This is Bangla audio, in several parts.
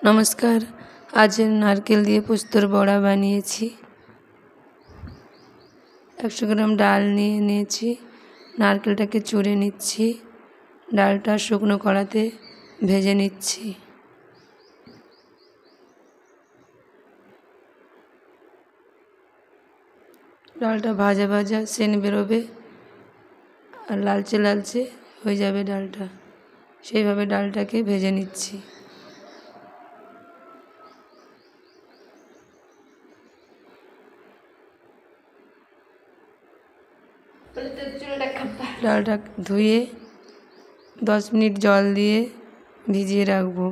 নমস্কার। আজ নারকেল দিয়ে পোস্তর বড়া বানিয়েছি। 100 গ্রাম ডাল নিয়েছি। নারকেলটাকে চুড়ে নিচ্ছি। ডালটা শুকনো কড়াতে ভেজে নিচ্ছি। ডালটা ভাজা ভাজা সেন্ট বেরোবে আর লালচে লালচে হয়ে যাবে ডালটা, সেইভাবে ডালটাকে ভেজে নিচ্ছি। ডালটা ধুয়ে 10 মিনিট জল দিয়ে ভিজিয়ে রাখবো।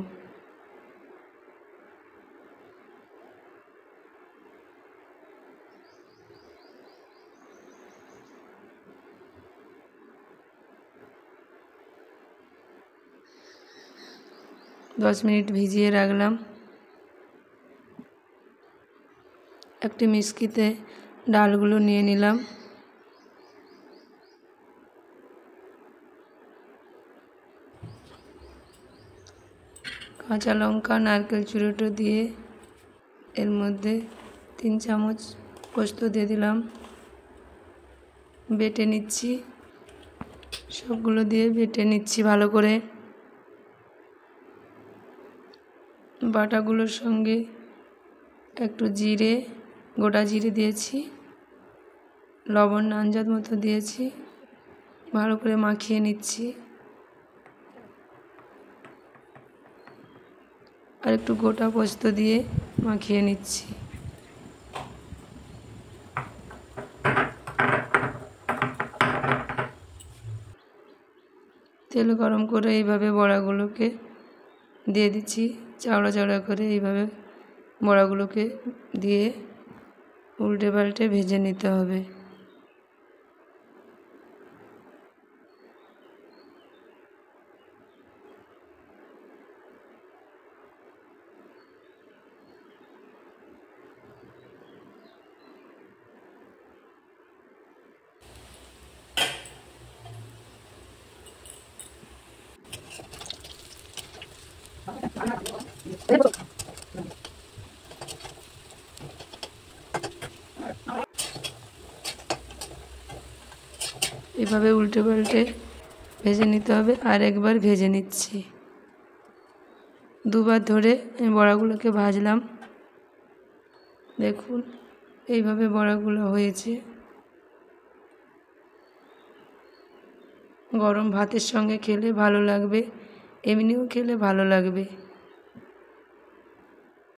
দশ মিনিট ভিজিয়ে রাখলাম। একটি মিক্সিতে ডালগুলো নিয়ে নিলাম। কাঁচা লঙ্কা নারকেল চুড়োটা দিয়ে এর মধ্যে 3 চামচ পোস্ত দিয়ে দিলাম। বেটে নিচ্ছি, সবগুলো দিয়ে বেটে নিচ্ছি ভালো করে। বাটাগুলোর সঙ্গে একটু জিরে, গোটা জিরে দিয়েছি, লবণ আন্দাজ মতো দিয়েছি। ভালো করে মাখিয়ে নিচ্ছি। আর একটু গোটা পোস্ত দিয়ে মাখিয়ে নিচ্ছি। তেল গরম করে এইভাবে বড়াগুলোকে দিয়ে দিচ্ছি। চাওড়া চাওড়া করে এইভাবে বড়াগুলোকে দিয়ে উল্টে পাল্টে ভেজে নিতে হবে। এভাবে উল্টে পাল্টে ভেজে নিতে হবে। আর একবার ভেজে নিচ্ছি। দুবার ধরে আমি বড়াগুলোকে ভাজলাম। দেখুন এইভাবে বড়াগুলো হয়েছে। গরম ভাতের সঙ্গে খেলে ভালো লাগবে, এমনিও খেলে ভালো লাগবে।